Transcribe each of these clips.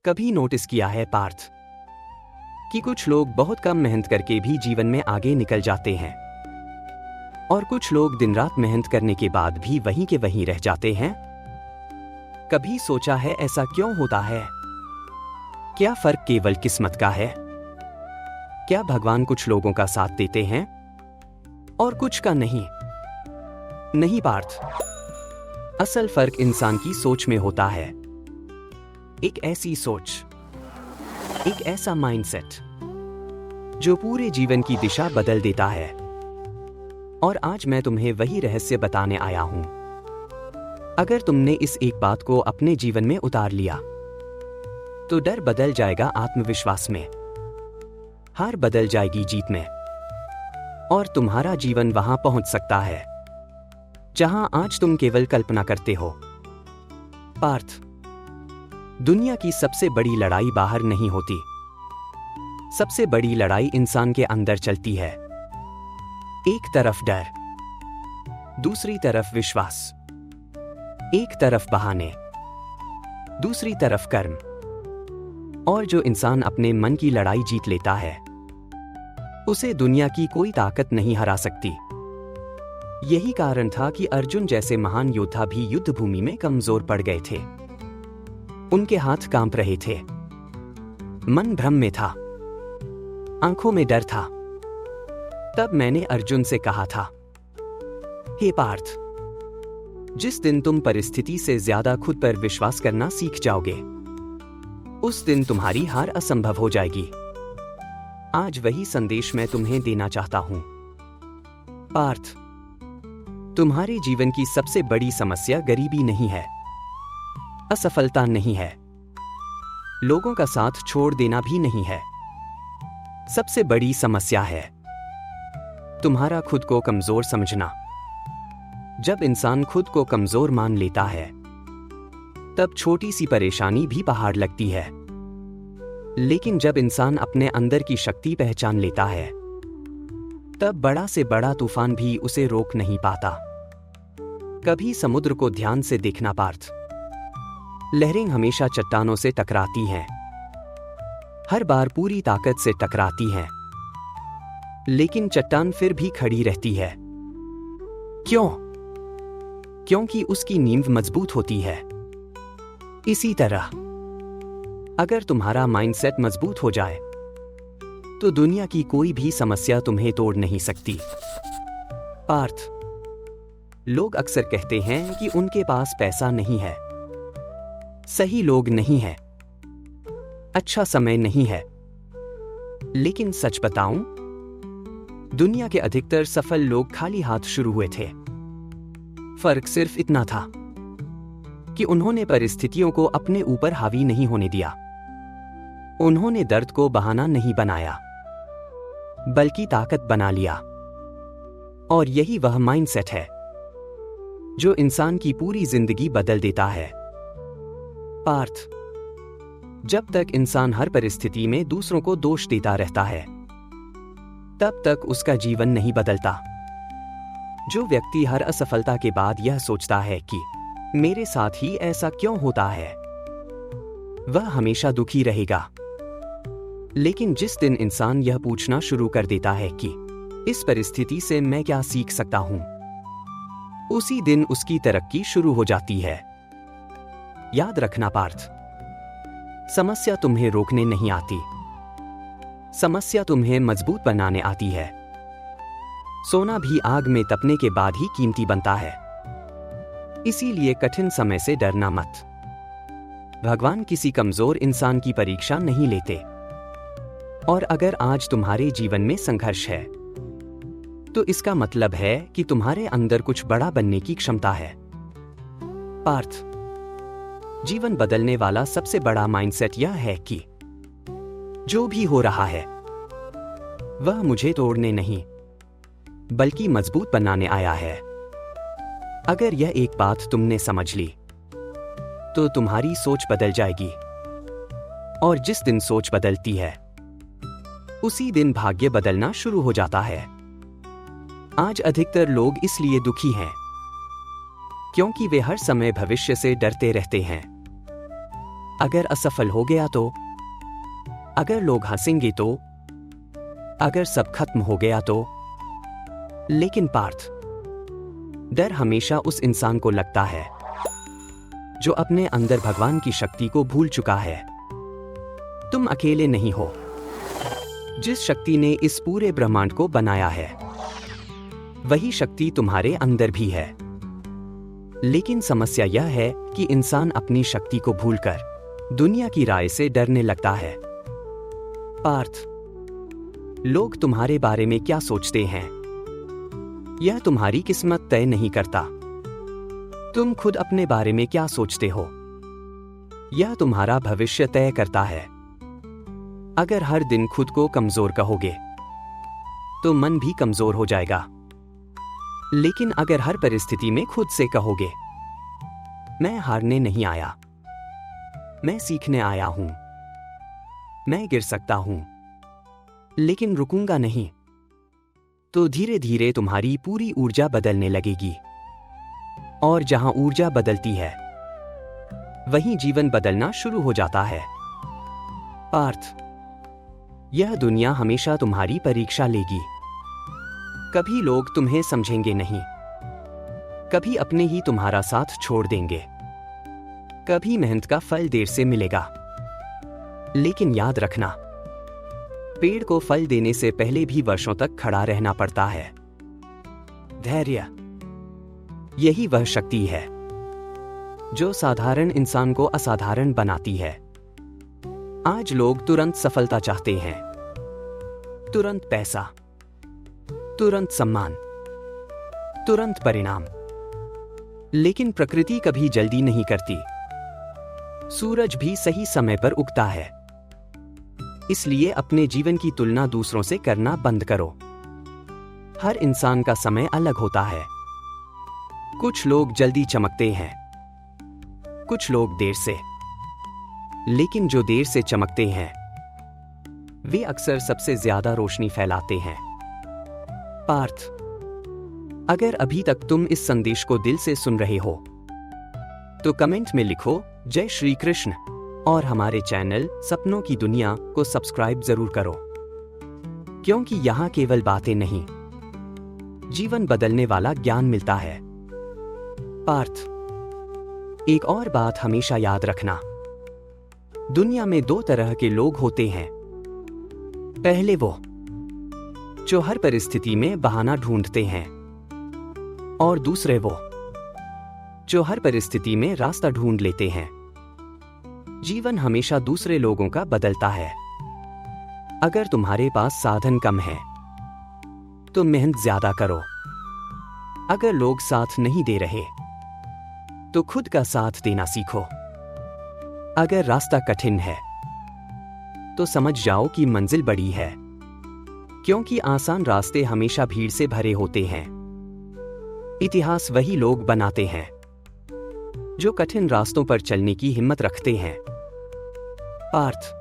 कभी नोटिस किया है पार्थ कि कुछ लोग बहुत कम मेहनत करके भी जीवन में आगे निकल जाते हैं और कुछ लोग दिन रात मेहनत करने के बाद भी वहीं के वहीं रह जाते हैं। कभी सोचा है ऐसा क्यों होता है? क्या फर्क केवल किस्मत का है? क्या भगवान कुछ लोगों का साथ देते हैं और कुछ का नहीं? नहीं पार्थ, असल फर्क इंसान की सोच में होता है। एक ऐसी सोच, एक ऐसा माइंडसेट जो पूरे जीवन की दिशा बदल देता है। और आज मैं तुम्हें वही रहस्य बताने आया हूं। अगर तुमने इस एक बात को अपने जीवन में उतार लिया तो डर बदल जाएगा आत्मविश्वास में, हार बदल जाएगी जीत में, और तुम्हारा जीवन वहां पहुंच सकता है जहां आज तुम केवल कल्पना करते हो। पार्थ, दुनिया की सबसे बड़ी लड़ाई बाहर नहीं होती। सबसे बड़ी लड़ाई इंसान के अंदर चलती है। एक तरफ डर, दूसरी तरफ विश्वास, एक तरफ बहाने, दूसरी तरफ कर्म। और जो इंसान अपने मन की लड़ाई जीत लेता है उसे दुनिया की कोई ताकत नहीं हरा सकती। यही कारण था कि अर्जुन जैसे महान योद्धा भी युद्ध भूमि में कमजोर पड़ गए थे। उनके हाथ कांप रहे थे, मन भ्रम में था, आंखों में डर था। तब मैंने अर्जुन से कहा था, हे पार्थ, जिस दिन तुम परिस्थिति से ज्यादा खुद पर विश्वास करना सीख जाओगे उस दिन तुम्हारी हार असंभव हो जाएगी। आज वही संदेश मैं तुम्हें देना चाहता हूं। पार्थ, तुम्हारे जीवन की सबसे बड़ी समस्या गरीबी नहीं है, असफलता नहीं है, लोगों का साथ छोड़ देना भी नहीं है। सबसे बड़ी समस्या है तुम्हारा खुद को कमजोर समझना। जब इंसान खुद को कमजोर मान लेता है तब छोटी सी परेशानी भी पहाड़ लगती है। लेकिन जब इंसान अपने अंदर की शक्ति पहचान लेता है तब बड़ा से बड़ा तूफान भी उसे रोक नहीं पाता। कभी समुद्र को ध्यान से देखना पार्थ, लहरें हमेशा चट्टानों से टकराती हैं, हर बार पूरी ताकत से टकराती हैं, लेकिन चट्टान फिर भी खड़ी रहती है। क्यों? क्योंकि उसकी नींव मजबूत होती है। इसी तरह अगर तुम्हारा माइंडसेट मजबूत हो जाए तो दुनिया की कोई भी समस्या तुम्हें तोड़ नहीं सकती। पार्थ, लोग अक्सर कहते हैं कि उनके पास पैसा नहीं है, सही लोग नहीं है, अच्छा समय नहीं है। लेकिन सच बताऊं, दुनिया के अधिकतर सफल लोग खाली हाथ शुरू हुए थे। फर्क सिर्फ इतना था कि उन्होंने परिस्थितियों को अपने ऊपर हावी नहीं होने दिया। उन्होंने दर्द को बहाना नहीं बनाया बल्कि ताकत बना लिया। और यही वह माइंडसेट है जो इंसान की पूरी जिंदगी बदल देता है। पार्थ, जब तक इंसान हर परिस्थिति में दूसरों को दोष देता रहता है तब तक उसका जीवन नहीं बदलता। जो व्यक्ति हर असफलता के बाद यह सोचता है कि मेरे साथ ही ऐसा क्यों होता है, वह हमेशा दुखी रहेगा। लेकिन जिस दिन इंसान यह पूछना शुरू कर देता है कि इस परिस्थिति से मैं क्या सीख सकता हूं, उसी दिन उसकी तरक्की शुरू हो जाती है। याद रखना पार्थ, समस्या तुम्हें रोकने नहीं आती, समस्या तुम्हें मजबूत बनाने आती है। सोना भी आग में तपने के बाद ही कीमती बनता है। इसीलिए कठिन समय से डरना मत। भगवान किसी कमजोर इंसान की परीक्षा नहीं लेते। और अगर आज तुम्हारे जीवन में संघर्ष है तो इसका मतलब है कि तुम्हारे अंदर कुछ बड़ा बनने की क्षमता है। पार्थ, जीवन बदलने वाला सबसे बड़ा माइंडसेट यह है कि जो भी हो रहा है वह मुझे तोड़ने नहीं बल्कि मजबूत बनाने आया है। अगर यह एक बात तुमने समझ ली तो तुम्हारी सोच बदल जाएगी। और जिस दिन सोच बदलती है उसी दिन भाग्य बदलना शुरू हो जाता है। आज अधिकतर लोग इसलिए दुखी हैं क्योंकि वे हर समय भविष्य से डरते रहते हैं। अगर असफल हो गया तो, अगर लोग हंसेंगे तो, अगर सब खत्म हो गया तो। लेकिन पार्थ, डर हमेशा उस इंसान को लगता है जो अपने अंदर भगवान की शक्ति को भूल चुका है। तुम अकेले नहीं हो। जिस शक्ति ने इस पूरे ब्रह्मांड को बनाया है, वही शक्ति तुम्हारे अंदर भी है। लेकिन समस्या यह है कि इंसान अपनी शक्ति को भूलकर दुनिया की राय से डरने लगता है। पार्थ, लोग तुम्हारे बारे में क्या सोचते हैं, यह तुम्हारी किस्मत तय नहीं करता। तुम खुद अपने बारे में क्या सोचते हो, यह तुम्हारा भविष्य तय करता है। अगर हर दिन खुद को कमजोर कहोगे, तो मन भी कमजोर हो जाएगा। लेकिन अगर हर परिस्थिति में खुद से कहोगे, मैं हारने नहीं आया, मैं सीखने आया हूं, मैं गिर सकता हूं, लेकिन रुकूंगा नहीं, तो धीरे धीरे तुम्हारी पूरी ऊर्जा बदलने लगेगी। और जहां ऊर्जा बदलती है, वहीं जीवन बदलना शुरू हो जाता है। पार्थ, यह दुनिया हमेशा तुम्हारी परीक्षा लेगी। कभी लोग तुम्हें समझेंगे नहीं, कभी अपने ही तुम्हारा साथ छोड़ देंगे, कभी मेहनत का फल देर से मिलेगा। लेकिन याद रखना, पेड़ को फल देने से पहले भी वर्षों तक खड़ा रहना पड़ता है। धैर्य, यही वह शक्ति है जो साधारण इंसान को असाधारण बनाती है। आज लोग तुरंत सफलता चाहते हैं, तुरंत पैसा, तुरंत सम्मान, तुरंत परिणाम। लेकिन प्रकृति कभी जल्दी नहीं करती। सूरज भी सही समय पर उगता है। इसलिए अपने जीवन की तुलना दूसरों से करना बंद करो। हर इंसान का समय अलग होता है। कुछ लोग जल्दी चमकते हैं, कुछ लोग देर से। लेकिन जो देर से चमकते हैं, वे अक्सर सबसे ज्यादा रोशनी फैलाते हैं। पार्थ, अगर अभी तक तुम इस संदेश को दिल से सुन रहे हो, तो कमेंट में लिखो जय श्री कृष्ण और हमारे चैनल सपनों की दुनिया को सब्सक्राइब जरूर करो, क्योंकि यहां केवल बातें नहीं, जीवन बदलने वाला ज्ञान मिलता है। पार्थ, एक और बात हमेशा याद रखना, दुनिया में दो तरह के लोग होते हैं। पहले वो जो हर परिस्थिति में बहाना ढूंढते हैं, और दूसरे वो जो हर परिस्थिति में रास्ता ढूंढ लेते हैं। जीवन हमेशा दूसरे लोगों का बदलता है। अगर तुम्हारे पास साधन कम है, तो मेहनत ज्यादा करो। अगर लोग साथ नहीं दे रहे, तो खुद का साथ देना सीखो। अगर रास्ता कठिन है, तो समझ जाओ कि मंजिल बड़ी है, क्योंकि आसान रास्ते हमेशा भीड़ से भरे होते हैं। इतिहास वही लोग बनाते हैं जो कठिन रास्तों पर चलने की हिम्मत रखते हैं। पार्थ,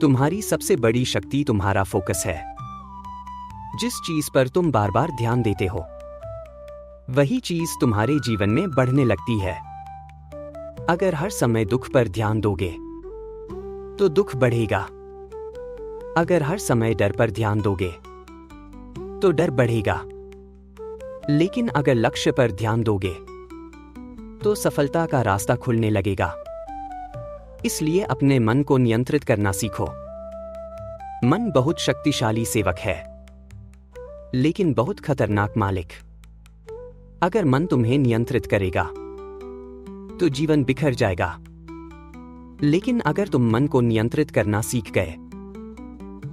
तुम्हारी सबसे बड़ी शक्ति तुम्हारा फोकस है। जिस चीज पर तुम बार बार ध्यान देते हो, वही चीज तुम्हारे जीवन में बढ़ने लगती है। अगर हर समय दुख पर ध्यान दोगे, तो दुख बढ़ेगा। अगर हर समय डर पर ध्यान दोगे, तो डर बढ़ेगा। लेकिन अगर लक्ष्य पर ध्यान दोगे, तो सफलता का रास्ता खुलने लगेगा। इसलिए अपने मन को नियंत्रित करना सीखो। मन बहुत शक्तिशाली सेवक है, लेकिन बहुत खतरनाक मालिक। अगर मन तुम्हें नियंत्रित करेगा, तो जीवन बिखर जाएगा। लेकिन अगर तुम मन को नियंत्रित करना सीख गए,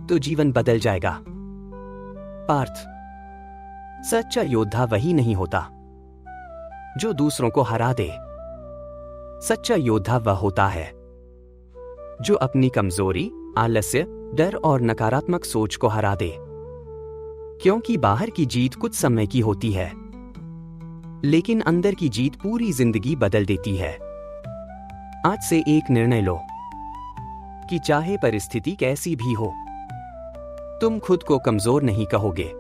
तो जीवन बदल जाएगा। पार्थ, सच्चा योद्धा वही नहीं होता जो दूसरों को हरा दे। सच्चा योद्धा वह होता है जो अपनी कमजोरी, आलस्य, डर और नकारात्मक सोच को हरा दे। क्योंकि बाहर की जीत कुछ समय की होती है, लेकिन अंदर की जीत पूरी जिंदगी बदल देती है। आज से एक निर्णय लो कि चाहे परिस्थिति कैसी भी हो, तुम खुद को कमजोर नहीं कहोगे।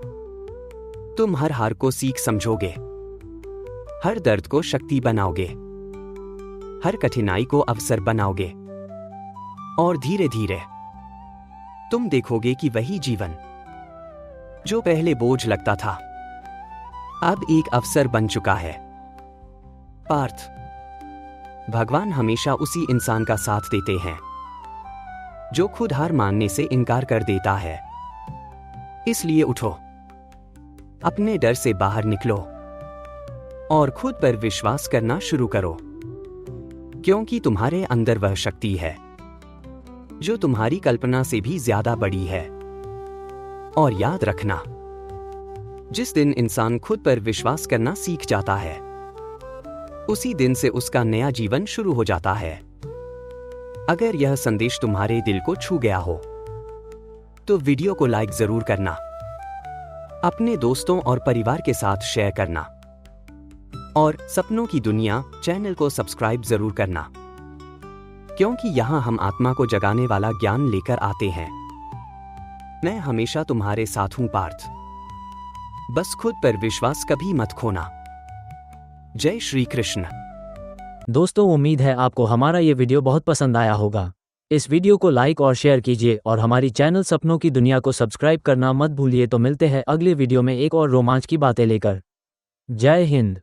तुम हर हार को सीख समझोगे, हर दर्द को शक्ति बनाओगे। हर कठिनाई को अवसर बनाओगे और धीरे धीरे तुम देखोगे कि वही जीवन जो पहले बोझ लगता था अब एक अवसर बन चुका है। पार्थ, भगवान हमेशा उसी इंसान का साथ देते हैं जो खुद हार मानने से इनकार कर देता है। इसलिए उठो, अपने डर से बाहर निकलो और खुद पर विश्वास करना शुरू करो, क्योंकि तुम्हारे अंदर वह शक्ति है जो तुम्हारी कल्पना से भी ज्यादा बड़ी है। और याद रखना, जिस दिन इंसान खुद पर विश्वास करना सीख जाता है उसी दिन से उसका नया जीवन शुरू हो जाता है। अगर यह संदेश तुम्हारे दिल को छू गया हो तो वीडियो को लाइक जरूर करना, अपने दोस्तों और परिवार के साथ शेयर करना और सपनों की दुनिया चैनल को सब्सक्राइब जरूर करना, क्योंकि यहां हम आत्मा को जगाने वाला ज्ञान लेकर आते हैं। मैं हमेशा तुम्हारे साथ हूं पार्थ, बस खुद पर विश्वास कभी मत खोना। जय श्री कृष्ण। दोस्तों, उम्मीद है आपको हमारा ये वीडियो बहुत पसंद आया होगा। इस वीडियो को लाइक और शेयर कीजिए और हमारी चैनल सपनों की दुनिया को सब्सक्राइब करना मत भूलिए। तो मिलते हैं अगले वीडियो में एक और रोमांच की बातें लेकर। जय हिंद।